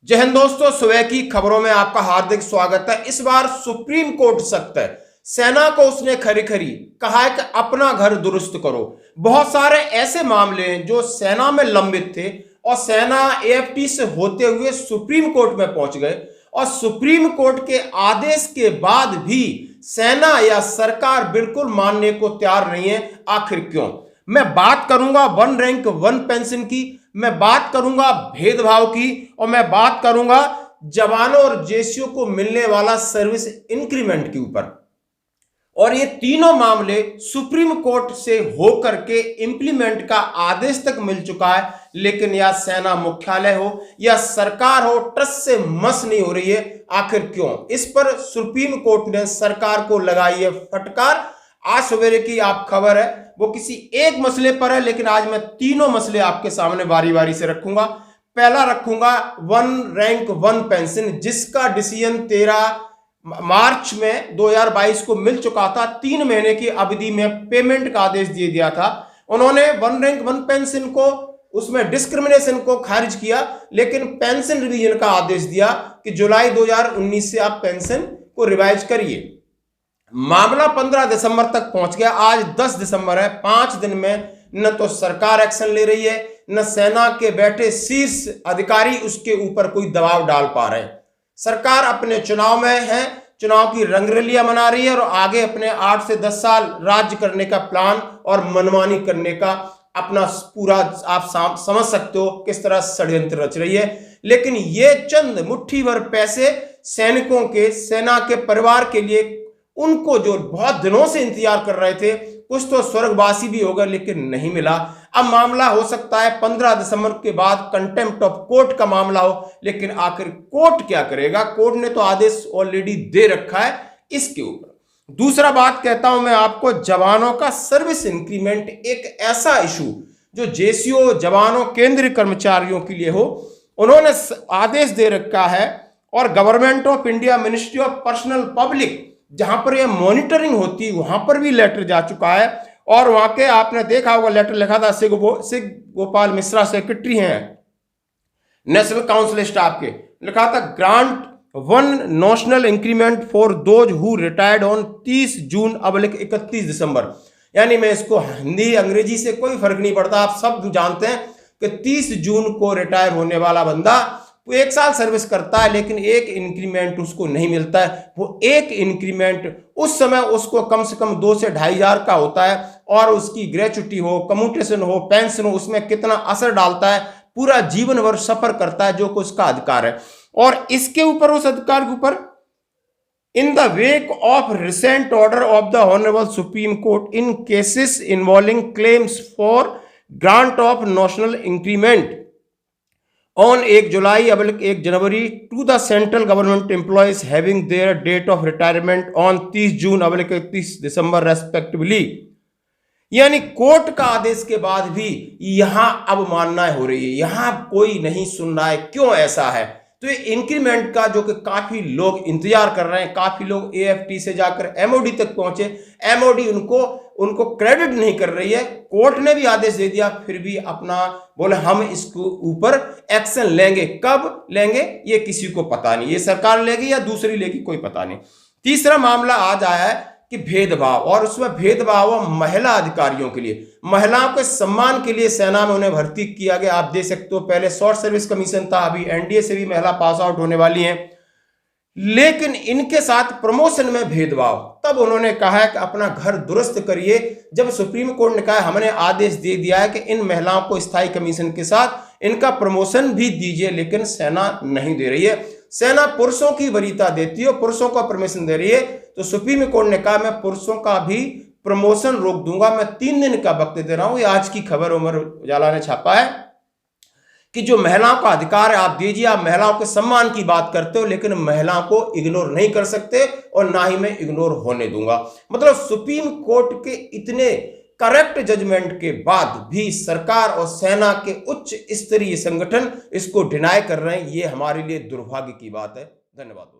जय हिंद दोस्तों, सुबह की खबरों में आपका हार्दिक स्वागत है। इस बार सुप्रीम कोर्ट सख्त है। सेना को उसने खरी खरी कहा है कि अपना घर दुरुस्त करो। बहुत सारे ऐसे मामले हैं जो सेना में लंबित थे और सेना एएफटी से होते हुए सुप्रीम कोर्ट में पहुंच गए और सुप्रीम कोर्ट के आदेश के बाद भी सेना या सरकार बिल्कुल मानने को तैयार नहीं है। आखिर क्यों? मैं बात करूंगा वन रैंक वन पेंशन की, मैं बात करूंगा भेदभाव की और मैं बात करूंगा जवानों और जेसीओ को मिलने वाला सर्विस इंक्रीमेंट के ऊपर। और ये तीनों मामले सुप्रीम कोर्ट से होकर के इंप्लीमेंट का आदेश तक मिल चुका है, लेकिन या सेना मुख्यालय हो या सरकार हो, ट्रस्ट से मस नहीं हो रही है। आखिर क्यों? इस पर सुप्रीम कोर्ट ने सरकार को लगाई है फटकार। आज सवेरे की आप खबर है, वो किसी एक मसले पर है, लेकिन आज मैं तीनों मसले आपके सामने बारी बारी से रखूंगा। पहला रखूंगा वन रैंक वन पेंशन, जिसका डिसीजन 13 मार्च में 2022 को मिल चुका था। 3 महीने की अवधि में पेमेंट का आदेश दे दिया था उन्होंने। वन रैंक वन पेंशन को, उसमें डिस्क्रिमिनेशन को खारिज किया, लेकिन पेंशन रिवीजन का आदेश दिया कि जुलाई 2019 से आप पेंशन को रिवाइज करिए। मामला 15 दिसंबर तक पहुंच गया। आज 10 दिसंबर है। 5 दिन में न तो सरकार एक्शन ले रही है, न सेना के बैठे शीर्ष अधिकारी उसके ऊपर कोई दबाव डाल पा रहे हैं। सरकार अपने चुनाव में है, चुनाव की रंगरलियां मना रही है और आगे अपने 8 से 10 साल राज्य करने का प्लान और मनमानी करने का अपना पूरा, आप समझ सकते हो किस तरह षड्यंत्र रच रही है। लेकिन ये चंद मुट्ठी भर पैसे सैनिकों के, सेना के परिवार के लिए, उनको जो बहुत दिनों से इंतजार कर रहे थे, कुछ तो स्वर्गवासी भी होगा, लेकिन नहीं मिला। अब मामला हो सकता है 15 दिसंबर के बाद कंटेम्प्ट ऑफ कोर्ट का मामला हो, लेकिन आखिर कोर्ट क्या करेगा? कोर्ट ने तो आदेश ऑलरेडी दे रखा है इसके ऊपर। दूसरा बात कहता हूं मैं आपको, जवानों का सर्विस इंक्रीमेंट एक ऐसा इशू जो जेसीओ, जवानों, केंद्रीय कर्मचारियों के लिए हो। उन्होंने आदेश दे रखा है और government of India, ministry of personnel public, जहां पर यह मॉनिटरिंग होती है, वहां पर भी लेटर जा चुका है। और वहां के आपने देखा होगा, लेटर लिखा था सिग गोपाल मिश्रा, सेक्रेटरी हैं नेशनल काउंसिल स्टाफ के, लिखा था grant one national increment for those who retired on 30 जून अब 31 दिसंबर। यानी मैं इसको हिंदी अंग्रेजी से कोई फर्क नहीं पड़ता, आप सब जानते हैं कि 30 जून को रिटायर होने वाला बंदा वो 1 साल सर्विस करता है, लेकिन एक इंक्रीमेंट उसको नहीं मिलता है। वो एक इंक्रीमेंट उस समय उसको कम से कम 2 से 2.5 हज़ार का होता है, और उसकी ग्रेच्युटी हो, कम्यूटेशन हो, पेंशन हो, उसमें कितना असर डालता है, पूरा जीवन भर सफर करता है, जो कि उसका अधिकार है। और इसके ऊपर, उस अधिकार के ऊपर, in the wake of recent order of the honourable supreme court in cases involving claims for grant of national increment on 1 जुलाई अब 1 जनवरी to the central government employees having their date of retirement on 30 जून अब 31 दिसंबर respectively. यानी court का आदेश के बाद भी यहां अवमानना हो रही है, यहां कोई नहीं सुन रहा है। क्यों ऐसा है? तो ये इंक्रीमेंट का, जो कि काफी लोग इंतजार कर रहे हैं, काफी लोग एएफटी से जाकर एमओडी तक पहुंचे, एमओडी उनको क्रेडिट नहीं कर रही है। कोर्ट ने भी आदेश दे दिया, फिर भी अपना बोले हम इसको ऊपर एक्शन लेंगे। कब लेंगे ये किसी को पता नहीं, ये सरकार लेगी या दूसरी लेगी, कोई पता नहीं। तीसरा मामला आज आया है कि भेदभाव, और उसमें भेदभाव महिला अधिकारियों के लिए, महिलाओं के सम्मान के लिए सेना में उन्हें भर्ती किया गया। आप देख सकते हो, पहले शॉर्ट सर्विस कमीशन था, अभी एनडीए से भी महिला पास आउट होने वाली हैं, लेकिन इनके साथ प्रमोशन में भेदभाव। तब उन्होंने कहा है कि अपना घर दुरुस्त करिए। जब सुप्रीम कोर्ट ने कहा हमने आदेश दे दिया है कि इन महिलाओं को स्थायी कमीशन के साथ इनका प्रमोशन भी दीजिए, लेकिन सेना नहीं दे रही है। सेना पुरुषों की वरीयता देती है, पुरुषों को प्रमोशन दे रही है, तो सुप्रीम कोर्ट ने कहा मैं पुरुषों का भी प्रमोशन रोक दूंगा। मैं 3 दिन का वक्त दे रहा हूं। ये आज की खबर अमर उजाला ने छापा है कि जो महिलाओं का अधिकार है आप दीजिए। आप महिलाओं के सम्मान की बात करते हो, लेकिन महिलाओं को इग्नोर नहीं कर सकते, और ना ही मैं इग्नोर होने दूंगा। मतलब सुप्रीम कोर्ट के इतने करेक्ट जजमेंट के बाद भी सरकार और सेना के उच्च स्तरीय संगठन इसको डिनाई कर रहे हैं। ये हमारे लिए दुर्भाग्य की बात है। धन्यवाद।